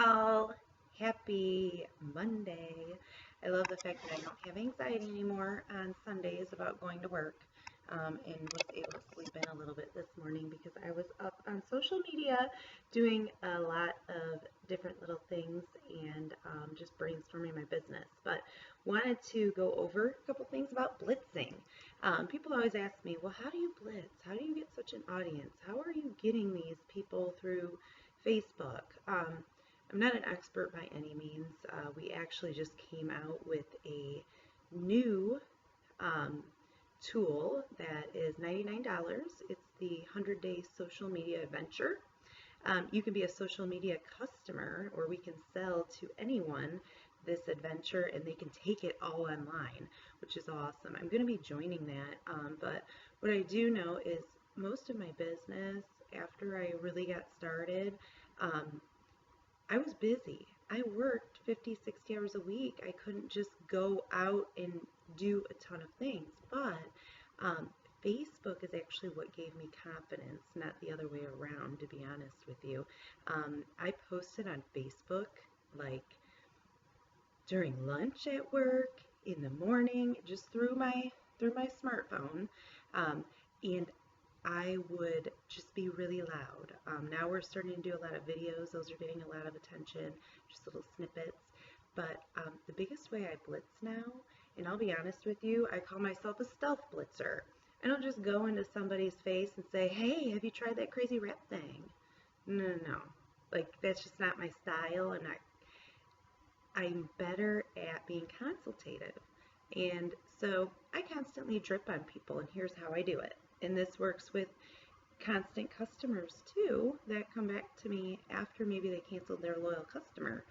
all. Happy Monday. I love the fact that I don't have anxiety anymore on Sundays about going to work, and was able to sleep in a little bit this morning because I was up on social media doing a lot of different little things and just brainstorming my business. But wanted to go over a couple things about blitzing. People always ask me, well, how do you blitz? How do you get such an audience? How are you getting these people through Facebook? I'm not an expert by any means. We actually just came out with a new um, tool that is $99. It's the 100-day social media adventure. You can be a social media customer, or we can sell to anyone this adventure and they can take it all online, which is awesome. I'm going to be joining that, but what I do know is most of my business after I really got started, I was busy. I worked 50, 60 hours a week. I couldn't just go out and do a ton of things. But Facebook is actually what gave me confidence, not the other way around, to be honest with you. I posted on Facebook like during lunch at work, in the morning, just through my smartphone, and I would just be really loud. Now we're starting to do a lot of videos. Those are getting a lot of attention, just little snippets. But the biggest way I blitz now, and I'll be honest with you, I call myself a stealth blitzer. I don't just go into somebody's face and say, hey, have you tried that crazy rap thing? No, no, no. Like, that's just not my style. I'm better at being consultative. And so I constantly drip on people, and here's how I do it. And this works with constant customers too that come back to me after maybe they canceled their loyal customer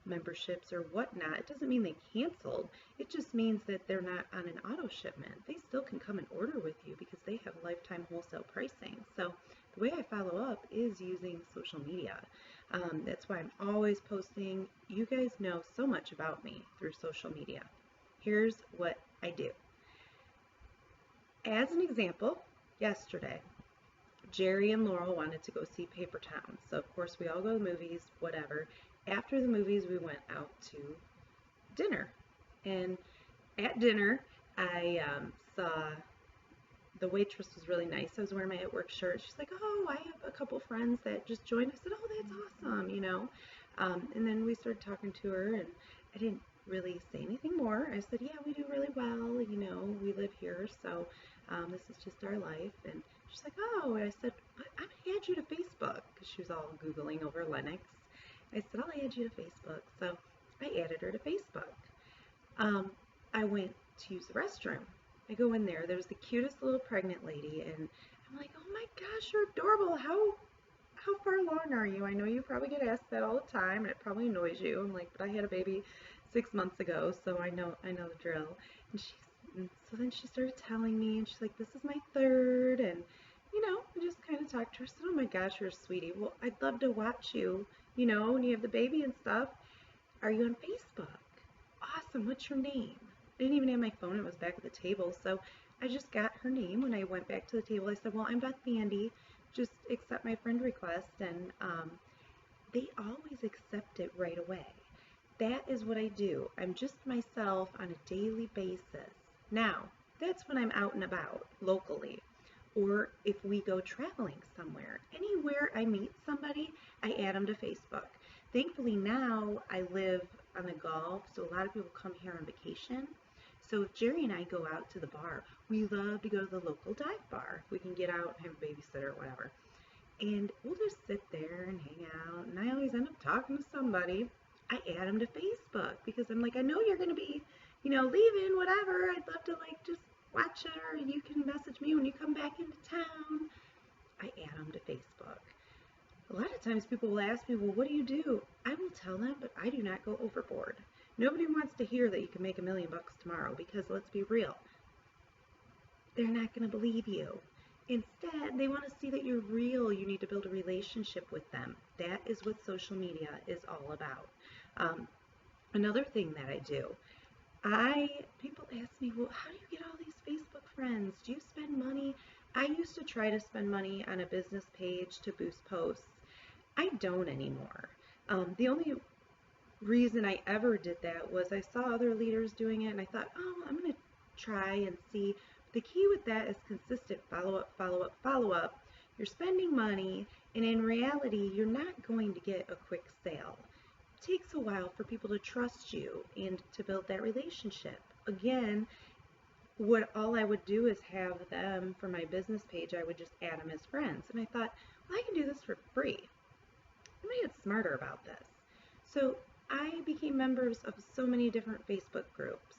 memberships or whatnot. It doesn't mean they canceled. It just means that they're not on an auto shipment. They still can come and order with you because they have lifetime wholesale pricing. So the way I follow up is using social media. That's why I'm always posting. You guys know so much about me through social media. Here's what I do. As an example, yesterday, Jerry and Laurel wanted to go see Paper Towns. So, of course, we all go to the movies, whatever. After the movies, we went out to dinner. And at dinner, I saw the waitress was really nice. I was wearing my at-work shirt. She's like, oh, I have a couple friends that just joined. I said, oh, that's awesome, you know. And then we started talking to her, and I didn't really say anything more. I said, yeah, we do really well, you know, we live here, so this is just our life. And she's like, oh, and I said, I'm gonna add you to Facebook, because she was all Googling over Lennox. I said, I'll add you to Facebook. So I added her to Facebook. I went to use the restroom. I go in there. There was the cutest little pregnant lady, and I'm like, oh my gosh, you're adorable. How far along are you? I know you probably get asked that all the time, and it probably annoys you. I'm like, but I had a baby 6 months ago, so I know the drill. And so then she started telling me, and she's like, this is my third, and you know, I just kind of talked to her. I said, oh my gosh, you're a sweetie. Well, I'd love to watch you, you know, when you have the baby and stuff. Are you on Facebook? Awesome. What's your name? I didn't even have my phone. It was back at the table, so I just got her name. When I went back to the table, I said, well, I'm Beth Bandy. Just accept my friend request, and they always accept it right away. That is what I do. I'm just myself on a daily basis. Now, that's when I'm out and about locally, or if we go traveling somewhere. Anywhere I meet somebody, I add them to Facebook. Thankfully now I live on the Gulf, so a lot of people come here on vacation. So if Jerry and I go out to the bar, we love to go to the local dive bar. We can get out and have a babysitter or whatever. And we'll just sit there and hang out. And I always end up talking to somebody. I add them to Facebook because I'm like, I know you're going to be, you know, leaving, whatever. I'd love to like just watch it, or you can message me when you come back into town. I add them to Facebook. A lot of times people will ask me, well, what do you do? I will tell them, but I do not go overboard. Nobody wants to hear that you can make $1 million tomorrow because let's be real, they're not going to believe you. Instead, they want to see that you're real. You need to build a relationship with them. That is what social media is all about. Another thing that I do, people ask me, well, how do you get all these Facebook friends? Do you spend money? I used to try to spend money on a business page to boost posts. I don't anymore. The only reason I ever did that was I saw other leaders doing it and I thought, oh, I'm going to try and see. The key with that is consistent follow up, follow up, follow up. You're spending money, and in reality, you're not going to get a quick sale. It takes a while for people to trust you and to build that relationship. Again, what all I would do is have them for my business page, I would just add them as friends. And I thought, well, I can do this for free. I'm going to get smarter about this. So I became members of so many different Facebook groups.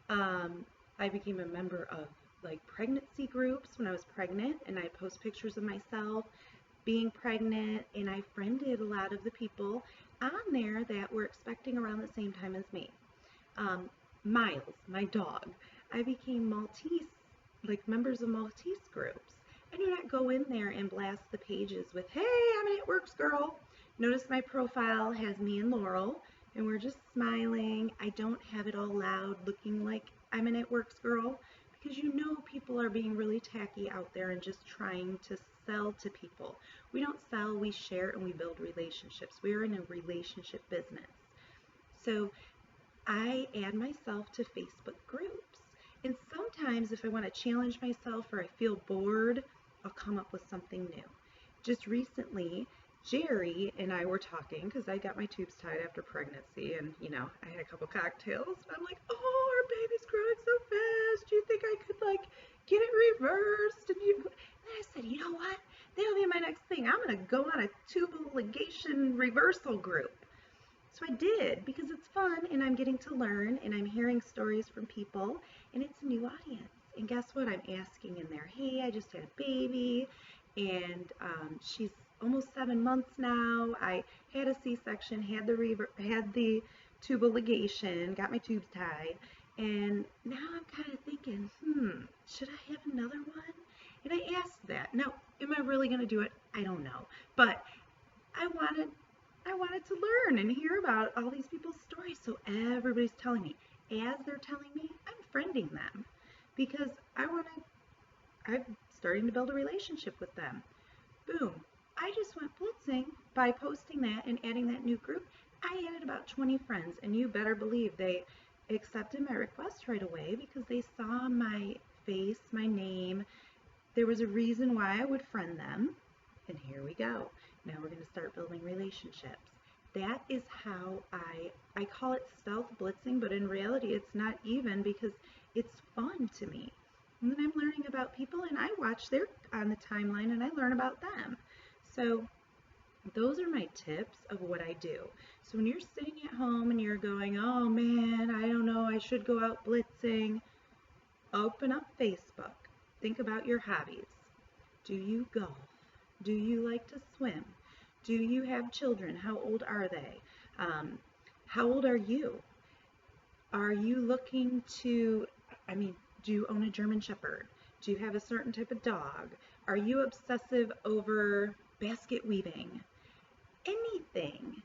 I became a member of like pregnancy groups when I was pregnant, and I post pictures of myself being pregnant, and I friended a lot of the people on there that were expecting around the same time as me. Miles, my dog, I became Maltese, like members of Maltese groups. I do not go in there and blast the pages with, hey, I'm an It Works girl. Notice my profile has me and Laurel, and we're just smiling. I don't have it all loud looking like I'm an It Works girl, because you know people are being really tacky out there and just trying to sell to people. We don't sell, we share, and we build relationships. We are in a relationship business. So I add myself to Facebook groups. And sometimes if I want to challenge myself or I feel bored, I'll come up with something new. Just recently, Jerry and I were talking because I got my tubes tied after pregnancy, and I had a couple cocktails, and I'm like, oh, our baby's growing so fast. Do you think I could like get it reversed? And I said, you know what? That'll be my next thing. I'm gonna go on a tubal ligation reversal group. So I did, because it's fun and I'm getting to learn and I'm hearing stories from people and it's a new audience. And guess what? I'm asking in there, hey, I just had a baby and she's almost 7 months now. I had a C-section, had the tubal ligation, got my tubes tied, and now I'm kind of thinking, should I have another one? And I asked that. Now, am I really going to do it? I don't know. But I wanted to learn and hear about all these people's stories. So everybody's telling me. As they're telling me, I'm friending them because I'm starting to build a relationship with them. Boom. I just went blitzing by posting that and adding that new group. I added about 20 friends, and you better believe they accepted my request right away because they saw my face, my name. There was a reason why I would friend them. And here we go. Now we're going to start building relationships. That is how I call it stealth blitzing, but in reality it's not even, because it's fun to me. And then I'm learning about people and I watch their on the timeline and I learn about them. So those are my tips of what I do. So when you're sitting at home and you're going, oh man, I don't know, I should go out blitzing, open up Facebook. Think about your hobbies. Do you golf? Do you like to swim? Do you have children? How old are they? How old are you? Are you looking to, do you own a German Shepherd? Do you have a certain type of dog? Are you obsessive over basket weaving? Anything.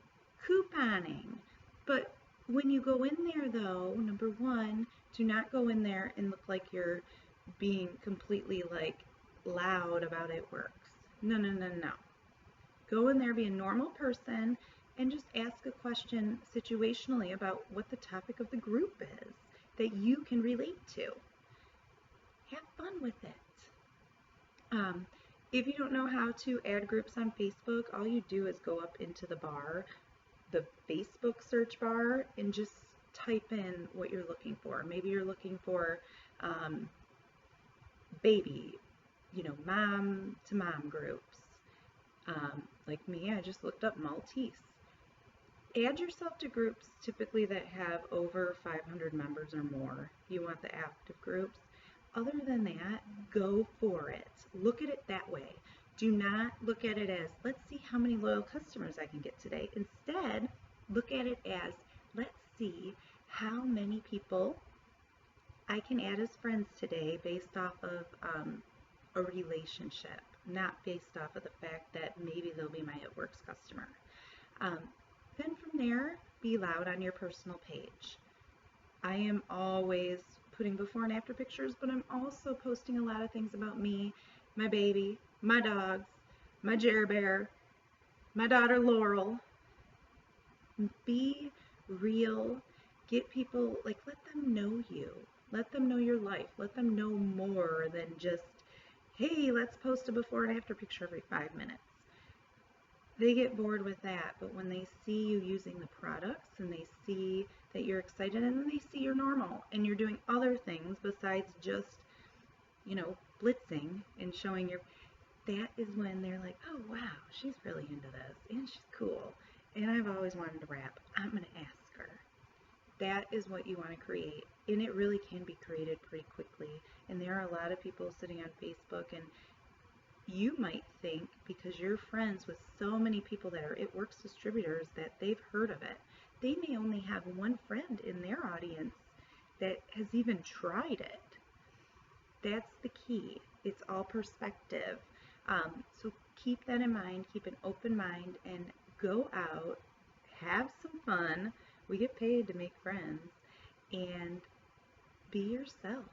Couponing. But when you go in there though, number one, do not go in there and look like you're being completely like loud about It Works. No. Go in there, be a normal person, and just ask a question situationally about what the topic of the group is that you can relate to. Have fun with it. If you don't know how to add groups on Facebook, all you do is go up into the bar, the Facebook search bar, and just type in what you're looking for. Maybe you're looking for baby, mom to mom groups. Like me, I just looked up Maltese. Add yourself to groups typically that have over 500 members or more. You want the active groups. Other than that, go for it. Look at it that way. Do not look at it as, let's see how many loyal customers I can get today. Instead, look at it as, let's see how many people I can add as friends today based off of a relationship, not based off of the fact that maybe they'll be my It Works customer. Then from there, be loud on your personal page. I am always putting before and after pictures, but I'm also posting a lot of things about me, my baby, my dogs, my Jer Bear, my daughter Laurel, Be real. Get people, like, let them know you. Let them know your life. Let them know more than just, hey, let's post a before and after picture every 5 minutes. They get bored with that, but when they see you using the products and they see that you're excited and then they see you're normal and you're doing other things besides just, blitzing and showing your, that is when they're like, oh wow, she's really into this and she's cool and I've always wanted to rap. I'm going to ask her. That is what you want to create, and it really can be created pretty quickly. And there are a lot of people sitting on Facebook, and you might think because you're friends with so many people that are It Works distributors that they've heard of it. They may only have one friend in their audience that has even tried it. That's the key. It's all perspective. So keep that in mind, keep an open mind, and go out, have some fun. We get paid to make friends, and be yourself.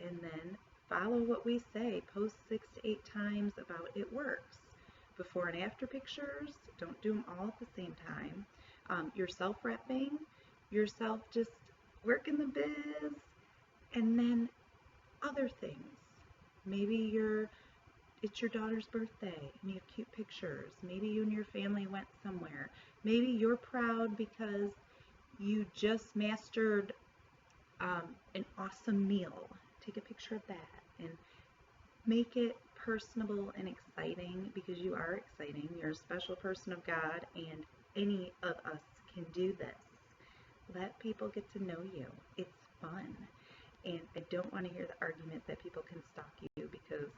And then follow what we say. Post 6 to 8 times about It Works. Before and after pictures, don't do them all at the same time. Yourself repping, yourself just working the biz, and then other things. Maybe it's your daughter's birthday and you have cute pictures. Maybe you and your family went somewhere. Maybe you're proud because you just mastered an awesome meal. Take a picture of that and make it personable and exciting, because you are exciting. You're a special person of God, and any of us can do this. Let people get to know you. It's fun. And I don't want to hear the argument that people can stalk you, because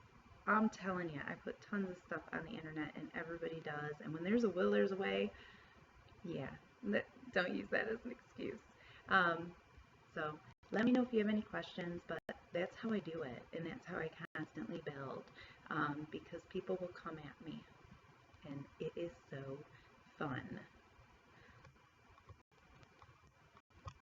I'm telling you, I put tons of stuff on the internet and everybody does. And when there's a will, there's a way. Yeah, don't use that as an excuse. So let me know if you have any questions, but that's how I do it, and that's how I constantly build, because people will come at me, and it is so fun.